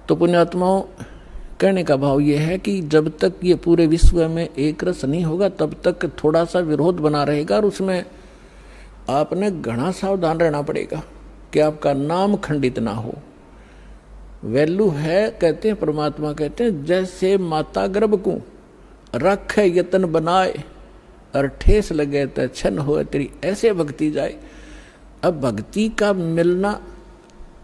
तो पुण्यात्माओं, कहने का भाव ये है कि जब तक ये पूरे विश्व में एक रस नहीं होगा तब तक थोड़ा सा विरोध बना रहेगा, और उसमें आपने घना सावधान रहना पड़ेगा कि आपका नाम खंडित ना हो। वैल्यू है, कहते हैं परमात्मा कहते हैं, जैसे माता गर्भ को रखे यतन बनाए और ठेस लगे तो छन हो तेरी, ऐसे भक्ति जाए। अब भक्ति का मिलना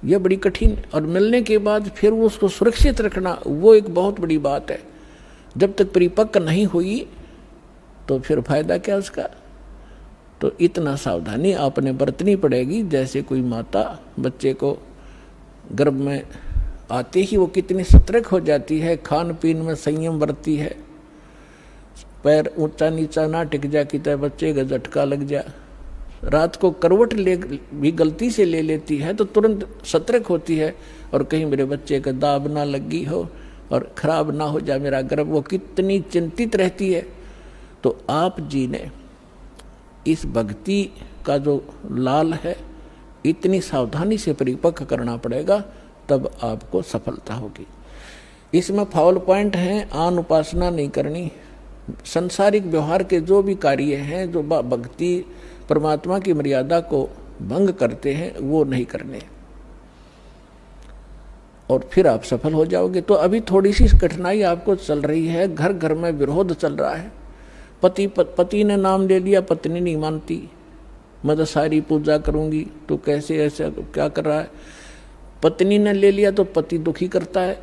यह बड़ी कठिन, और मिलने के बाद फिर उसको सुरक्षित रखना वो एक बहुत बड़ी बात है। जब तक परिपक्व नहीं हुई तो फिर फायदा क्या उसका। तो इतना सावधानी आपने बरतनी पड़ेगी। जैसे कोई माता बच्चे को गर्भ में आते ही वो कितनी सतर्क हो जाती है, खान पीन में संयम बरतती है, पैर ऊंचा नीचा ना टिक जा कि बच्चे का झटका लग जा, रात को करवट ले भी गलती से ले लेती है तो तुरंत सतर्क होती है, और कहीं मेरे बच्चे का दाब ना लगी हो और खराब ना हो जाए मेरा गर्भ, वो कितनी चिंतित रहती है। तो आप जी ने इस भक्ति का जो लाल है इतनी सावधानी से परिपक्व करना पड़ेगा, तब आपको सफलता होगी। इसमें फाउल पॉइंट हैं, आन उपासना नहीं करनी, संसारिक व्यवहार के जो भी कार्य हैं जो भक्ति परमात्मा की मर्यादा को भंग करते हैं वो नहीं करने, और फिर आप सफल हो जाओगे। तो अभी थोड़ी सी कठिनाई आपको चल रही है, घर घर में विरोध चल रहा है। पति ने नाम ले लिया, पत्नी नहीं मानती, मैं तो सारी पूजा करूंगी, तो कैसे ऐसा क्या कर रहा है। पत्नी ने ले लिया तो पति दुखी करता है।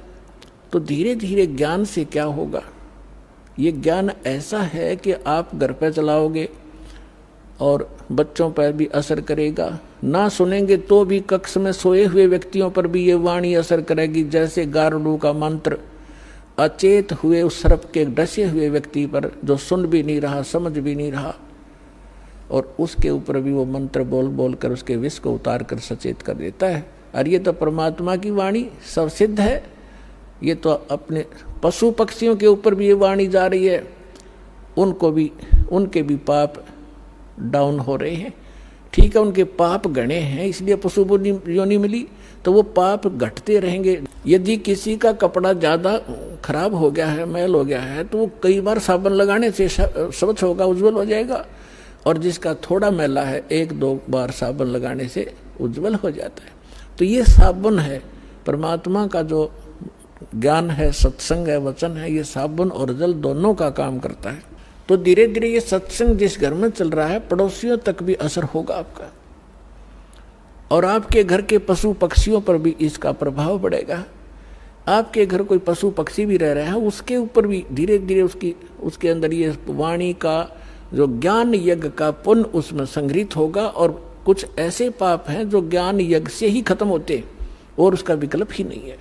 तो धीरे धीरे ज्ञान से क्या होगा, ये ज्ञान ऐसा है कि आप घर पे चलाओगे और बच्चों पर भी असर करेगा, ना सुनेंगे तो भी कक्ष में सोए हुए व्यक्तियों पर भी ये वाणी असर करेगी। जैसे गारुड़ का मंत्र अचेत हुए उस सर्प के डसे हुए व्यक्ति पर, जो सुन भी नहीं रहा समझ भी नहीं रहा, और उसके ऊपर भी वो मंत्र बोल बोल कर उसके विष को उतार कर सचेत कर देता है। और ये तो परमात्मा की वाणी सब सिद्ध है। ये तो अपने पशु पक्षियों के ऊपर भी ये वाणी जा रही है, उनको भी, उनके भी पाप डाउन हो रहे हैं। ठीक है, उनके पाप गणे हैं इसलिए पशु योनि मिली, तो वो पाप घटते रहेंगे। यदि किसी का कपड़ा ज़्यादा खराब हो गया है, मैल हो गया है, तो वो कई बार साबुन लगाने से स्वच्छ होगा, उज्जवल हो जाएगा। और जिसका थोड़ा मैला है, एक दो बार साबुन लगाने से उज्जवल हो जाता है। तो ये साबुन है, परमात्मा का जो ज्ञान है, सत्संग है, वचन है, ये साबुन और जल दोनों का काम करता है। तो धीरे धीरे ये सत्संग जिस घर में चल रहा है, पड़ोसियों तक भी असर होगा आपका, और आपके घर के पशु पक्षियों पर भी इसका प्रभाव पड़ेगा। आपके घर कोई पशु पक्षी भी रह रहा है, उसके ऊपर भी धीरे धीरे उसके अंदर ये वाणी का जो ज्ञान यज्ञ का पुण्य उसमें संग्रहित होगा। और कुछ ऐसे पाप हैं जो ज्ञान यज्ञ से ही खत्म होते और उसका विकल्प ही नहीं है।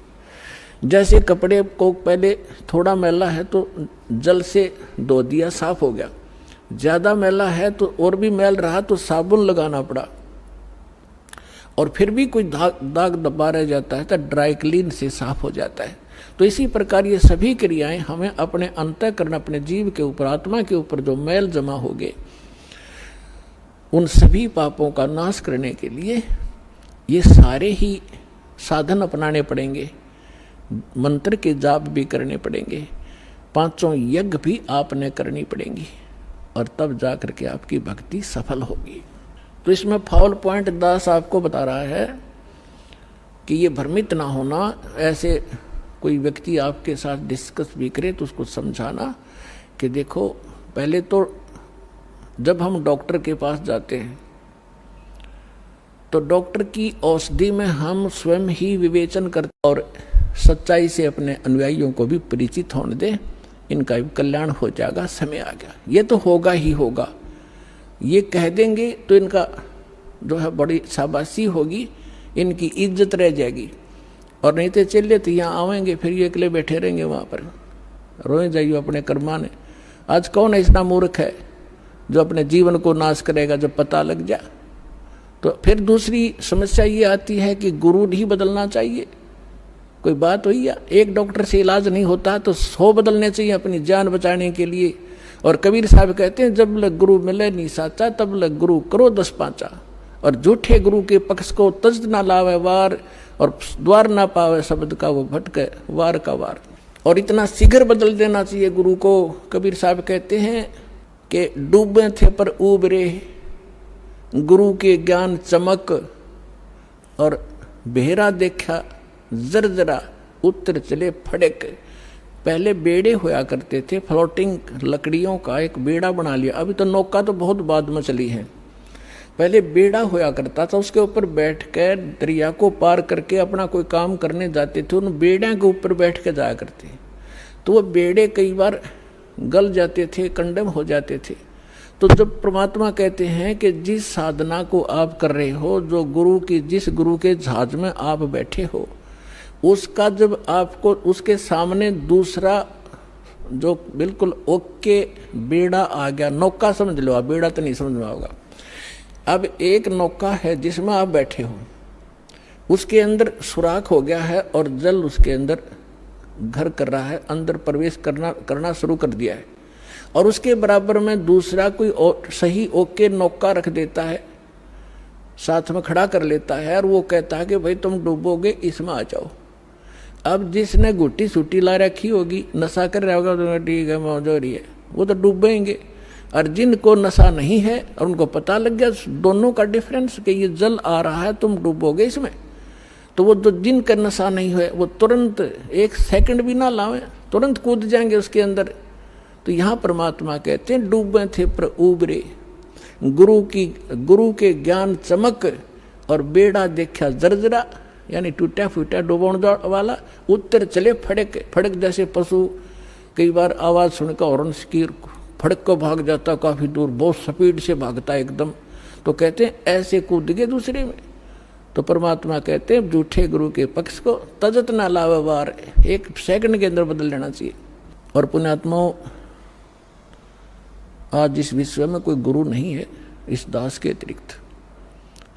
जैसे कपड़े को पहले थोड़ा मैला है तो जल से धो दिया, साफ हो गया, ज़्यादा मैला है तो और भी मैल रहा तो साबुन लगाना पड़ा, और फिर भी कोई दाग दबा रह जाता है तो ड्राई क्लीन से साफ हो जाता है। तो इसी प्रकार ये सभी क्रियाएं हमें अपने अंतःकरण, अपने जीव के ऊपर, आत्मा के ऊपर जो मैल जमा हो गए, उन सभी पापों का नाश करने के लिए ये सारे ही साधन अपनाने पड़ेंगे, मंत्र के जाप भी करने पड़ेंगे, पांचों यज्ञ भी आपने करनी पड़ेंगी, और तब जा करके आपकी भक्ति सफल होगी। तो इसमें फाउल पॉइंट दास आपको बता रहा है कि ये भ्रमित ना होना। ऐसे कोई व्यक्ति आपके साथ डिस्कस भी करे तो उसको समझाना कि देखो, पहले तो जब हम डॉक्टर के पास जाते हैं तो डॉक्टर की औषधि में हम स्वयं ही विवेचन करते और सच्चाई से अपने अनुयायियों को भी परिचित होने दें, इनका भी कल्याण हो जाएगा, समय आ गया, ये तो होगा ही होगा। ये कह देंगे तो इनका जो है बड़ी शाबाशी होगी, इनकी इज्जत रह जाएगी। और नहीं तो चले तो यहाँ आवेंगे, फिर ये अकेले बैठे रहेंगे वहाँ पर, रोए जाइए अपने कर्माने। आज कौन ऐसा मूर्ख है जो अपने जीवन को नाश करेगा जब पता लग जाए। तो फिर दूसरी समस्या ये आती है कि गुरु नहीं बदलना चाहिए। कोई बात हुई या एक डॉक्टर से इलाज नहीं होता तो 100 बदलने चाहिए अपनी जान बचाने के लिए। और कबीर साहब कहते हैं, जब लग गुरु मिले नहीं साचा, तब लग गुरु करो 10 पाँचा। और झूठे गुरु के पक्ष को तज ना लावे वार, और द्वार ना पावे शब्द का वो भटके वार का वार। और इतना शीघ्र बदल देना चाहिए गुरु को। कबीर साहब कहते हैं कि डूबे थे पर उबरे, गुरु के ज्ञान चमक, और बेहरा देखा जरजरा, उत्तर चले फड़क। पहले बेड़े होया करते थे, फ्लोटिंग लकड़ियों का एक बेड़ा बना लिया। अभी तो नौका तो बहुत बाद में चली है, पहले बेड़ा होया करता था, उसके ऊपर बैठ कर दरिया को पार करके अपना कोई काम करने जाते थे, उन बेड़ों के ऊपर बैठ के जाया करते। तो वो बेड़े कई बार गल जाते थे, कंडम हो जाते थे। तो जब परमात्मा कहते हैं कि जिस साधना को आप कर रहे हो, जो गुरु की, जिस गुरु के जहाज में आप बैठे हो, उसका जब आपको उसके सामने दूसरा जो बिल्कुल ओके बेड़ा आ गया, नौका समझ लो आप, बेड़ा तो नहीं समझ में होगा। अब एक नौका है जिसमें आप बैठे हो, उसके अंदर सुराख हो गया है और जल उसके अंदर घर कर रहा है, अंदर प्रवेश करना शुरू कर दिया है, और उसके बराबर में दूसरा कोई सही ओके नौका रख देता है, साथ में खड़ा कर लेता है, और वो कहता है कि भाई तुम डूबोगे, इसमें आ जाओ। अब जिसने गुट्टी सूटी ला रखी होगी, नशा कर रहा होगा, तो ठीक है मौज हो रही है, वो तो डूबेंगे। और जिनको नशा नहीं है और उनको पता लग गया दोनों का डिफरेंस कि ये जल आ रहा है, तुम डूबोगे इसमें, तो वो जो जिनका नशा नहीं है वो तुरंत एक सेकंड भी ना लावे, तुरंत कूद जाएंगे उसके अंदर। तो यहाँ परमात्मा कहते हैं डूबे थे पर उबरे, गुरु के ज्ञान चमक, और बेड़ा देखा जर्जरा, यानी टूटा फूटा डूबण वाला, उत्तर चले फड़क। फड़क जैसे पशु कई बार आवाज सुनकर हॉर्न की फड़क को भाग जाता, काफी दूर बहुत स्पीड से भागता है एकदम, तो कहते हैं ऐसे कूद गए दूसरे में। तो परमात्मा कहते हैं झूठे गुरु के पक्ष को तजत ना लावे वार, एक सेकंड के अंदर बदल लेना चाहिए। और पुण्यात्माओं, आज इस विश्व में कोई गुरु नहीं है इस दास के अतिरिक्त।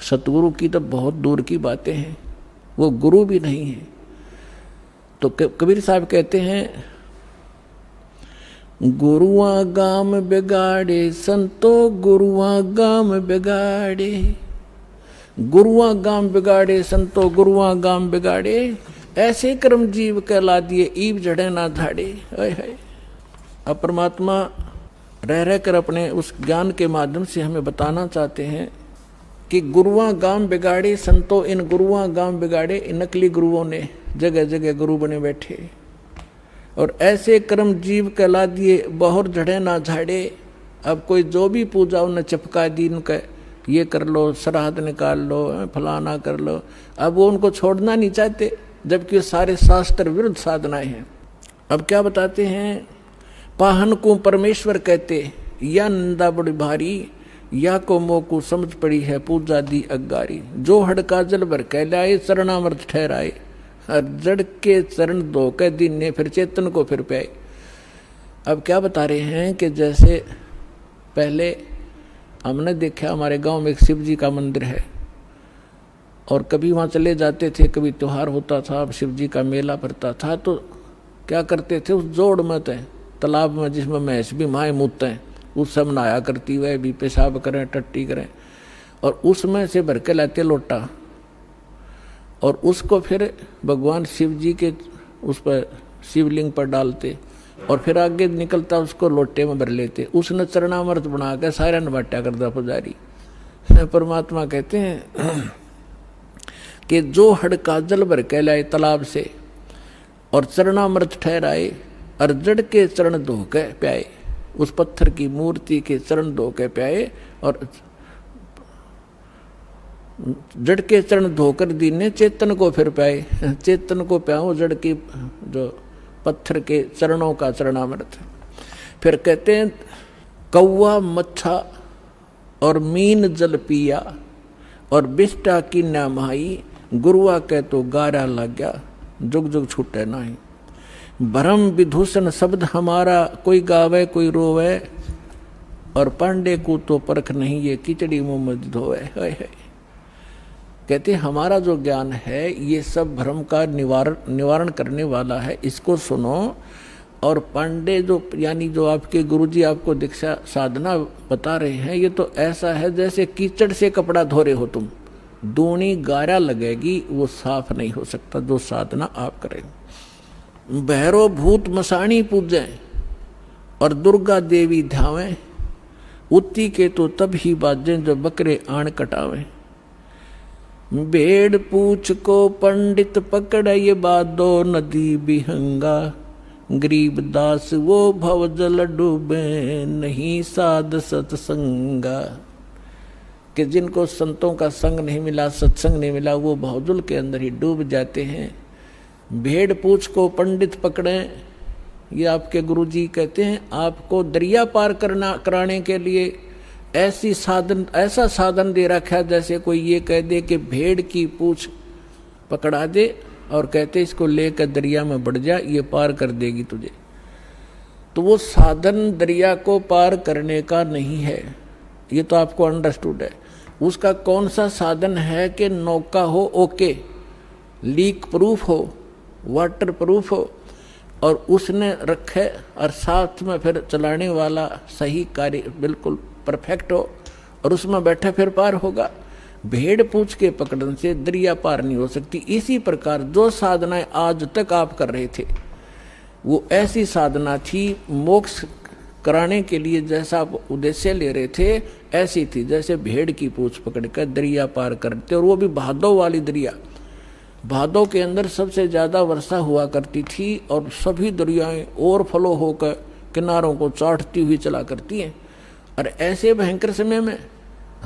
सतगुरु की तो बहुत दूर की बातें हैं, वो गुरु भी नहीं है। तो कबीर साहब कहते हैं गुरुआ गाम बिगाड़े संतो, गुरुआ गाम बिगाड़े, गुरुआ गाम बिगाड़े संतो, गुरुआ गाम बिगाड़े, ऐसे कर्म जीव कहला दिए ईब जड़े ना झाड़े। अब परमात्मा रह रह कर अपने उस ज्ञान के माध्यम से हमें बताना चाहते हैं कि गुरुआ गाम बिगाड़े संतो, इन गुरुआ गाम बिगाड़े, इन नकली गुरुओं ने जगह जगह गुरु बने बैठे, और ऐसे कर्म जीव कहला दिए बहुर झड़े ना झाड़े। अब कोई जो भी पूजा उन्हें चपका दी, उनका ये कर लो, श्राद्ध निकाल लो, फलाना कर लो, अब वो उनको छोड़ना नहीं चाहते, जबकि सारे शास्त्र विरुद्ध साधनाएं हैं। अब क्या बताते हैं, पाहन को परमेश्वर कहते, या निंदा बड़ी भारी, या को मोकू समझ पड़ी है पूजा दी अगारी। जो हड़का जल भर कह लाए, चरणामृत ठहराए, हर जड़ के चरण धो के दिन ने फिर चेतन को फिर पाए। अब क्या बता रहे हैं कि जैसे पहले हमने देखा हमारे गांव में एक शिव जी का मंदिर है, और कभी वहाँ चले जाते थे, कभी त्योहार होता था, शिव जी का मेला भरता था, तो क्या करते थे, उस जोड़ में तालाब में जिसमें भैंस भी माए मूतते हैं, उस सब नहाया करती, वह भी पेशाब करें, टट्टी करें, और उसमें से भर के लाते लोटा, और उसको फिर भगवान शिव जी के उस पर शिवलिंग पर डालते, और फिर आगे निकलता उसको लोटे में भर लेते। उसने चरणामृत बना के सारा नबाटा करता पुजारी। परमात्मा कहते हैं कि जो हड़का जल भर के लाए तालाब से, और चरणामृत ठहराए, और जड़ के चरण धो के प्याए, उस पत्थर की मूर्ति के चरण धो के प्याए, और जड़ के चरण धोकर दीने चेतन को फिर पाए। चेतन को प्याओ जड़ की जो पत्थर के चरणों का चरणामृत। फिर कहते हैं कौवा मच्छा और मीन जल पिया, और बिष्टा की नामाई, गुरुआ कह तो गारा लग गया, जुग जुग छूटे नहीं। भरम विभूषण शब्द हमारा, कोई गावे कोई रोवे, और पांडे को तो परख नहीं, ये खिचड़ी मुंह में धोवे। कहते हमारा जो ज्ञान है ये सब भ्रम का निवारण करने वाला है, इसको सुनो और पांडे जो यानी जो आपके गुरुजी आपको दीक्षा साधना बता रहे हैं, ये तो ऐसा है जैसे कीचड़ से कपड़ा धो रहे हो तुम, दूनी गारा लगेगी, वो साफ नहीं हो सकता जो साधना आप करें। भैरो भूत मसाणी पूजें और दुर्गा देवी ध्यावें, उत्ती के तो तब ही बाजें जो बकरे आण कटावें। भेड़ पूछ को पंडित पकड़े ये बादो नदी बिहंगा, गरीब दास वो भवजल डूबे नहीं साध सत्संगा। कि जिनको संतों का संग नहीं मिला, सत्संग नहीं मिला, वो भवजल के अंदर ही डूब जाते हैं। भेड़ पूछ को पंडित पकड़े, ये आपके गुरुजी कहते हैं आपको दरिया पार कराने के लिए ऐसा साधन दे रखा है जैसे कोई ये कह दे कि भेड़ की पूछ पकड़ा दे और कहते इसको लेकर दरिया में बढ़ जा, ये पार कर देगी तुझे। तो वो साधन दरिया को पार करने का नहीं है, ये तो आपको अंडरस्टूड है। उसका कौन सा साधन है कि नौका हो ओके, लीक प्रूफ हो, वाटर प्रूफ हो, और उसने रखे और साथ में फिर चलाने वाला सही कार्य बिल्कुल परफेक्ट हो और उसमें बैठे फिर पार होगा। भेड़ पूछ के पकड़ने से दरिया पार नहीं हो सकती। इसी प्रकार जो साधनाएं आज तक आप कर रहे थे वो ऐसी साधना थी, मोक्ष कराने के लिए जैसा आप उद्देश्य ले रहे थे ऐसी थी जैसे भेड़ की पूछ पकड़ कर दरिया पार करते, और वो भी भादों वाली दरिया। भादों के अंदर सबसे ज्यादा वर्षा हुआ करती थी और सभी दरियाएं ओवरफ्लो होकर किनारों को चाटती हुई चला करती हैं। और ऐसे भयंकर समय में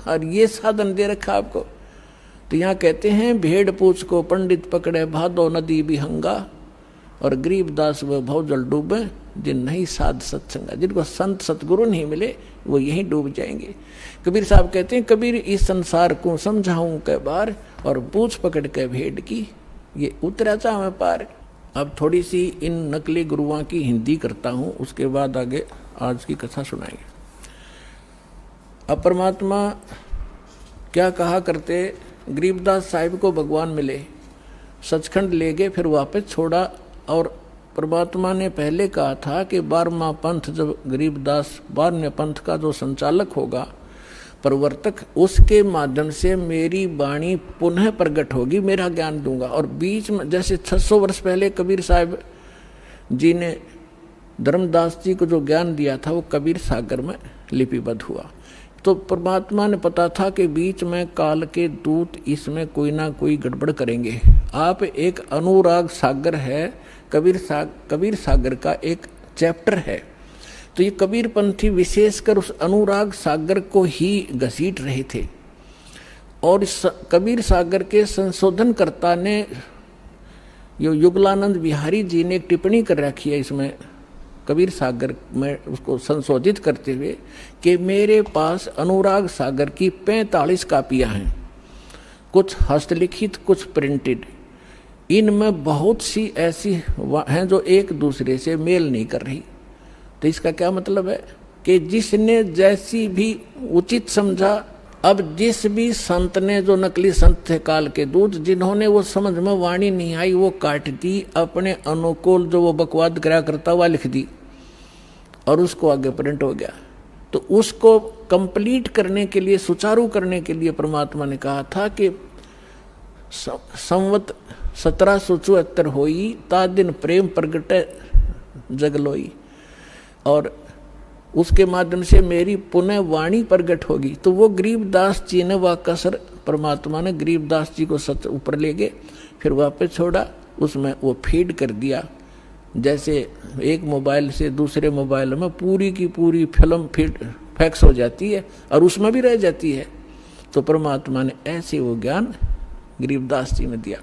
और ये साधन दे रखा आपको। तो यहाँ कहते हैं भेड़ पूछ को पंडित पकड़े भादो नदी बिहंगा, और गरीब दास व भवजल डूबे जिन नहीं साध सत्संगा। जिनको संत सतगुरु नहीं मिले वो यहीं डूब जाएंगे। कबीर साहब कहते हैं कबीर इस संसार को समझाऊं के बार, और पूछ पकड़ के भेड़ की ये उतरा चाहे पार। अब थोड़ी सी इन नकली गुरुओं की हिंदी करता हूँ, उसके बाद आगे आज की कथा सुनाएंगे। अब परमात्मा क्या कहा करते, गरीबदास साहिब को भगवान मिले, सचखंड ले गए, फिर वापस छोड़ा। और परमात्मा ने पहले कहा था कि 12वां पंथ जब गरीबदास 12वें पंथ का जो संचालक होगा, प्रवर्तक, उसके माध्यम से मेरी वाणी पुनः प्रकट होगी, मेरा ज्ञान दूंगा। और बीच में जैसे 600 वर्ष पहले कबीर साहब जी ने धर्मदास जी को जो ज्ञान दिया था वो कबीर सागर में लिपिबद्ध हुआ। तो परमात्मा ने पता था कि बीच में काल के दूत इसमें कोई ना कोई गड़बड़ करेंगे। आप एक अनुराग सागर है, कबीर सागर का एक चैप्टर है। तो ये कबीर पंथी विशेषकर उस अनुराग सागर को ही घसीट रहे थे। और कबीर सागर के संशोधनकर्ता ने यो युगलानंद बिहारी जी ने एक टिप्पणी कर रखी है इसमें कबीर सागर में, उसको संशोधित करते हुए कि मेरे पास अनुराग सागर की 45 कापियां हैं, कुछ हस्तलिखित कुछ प्रिंटेड। इनमें बहुत सी ऐसी हैं जो एक दूसरे से मेल नहीं कर रही। तो इसका क्या मतलब है कि जिसने जैसी भी उचित समझा, अब जिस भी संत ने, जो नकली संत थे काल के दूत, जिन्होंने वो समझ में वाणी नहीं आई वो काट दी, अपने अनुकूल जो वो बकवाद करा करता हुआ लिख दी और उसको आगे प्रिंट हो गया। तो उसको कंप्लीट करने के लिए, सुचारू करने के लिए परमात्मा ने कहा था कि संवत 1774 होई ता दिन प्रेम प्रगटे जगलोई, और उसके माध्यम से मेरी पुनः वाणी प्रगट होगी। तो वो गरीबदास जी ने वह कसर, परमात्मा ने गरीबदास जी को सच ऊपर ले गए, फिर वापस छोड़ा, उसमें वो फीड कर दिया। जैसे एक मोबाइल से दूसरे मोबाइल में पूरी की पूरी फिल्म फीड फैक्स हो जाती है और उसमें भी रह जाती है। तो परमात्मा ने ऐसे वो ज्ञान गरीबदास जी में दिया।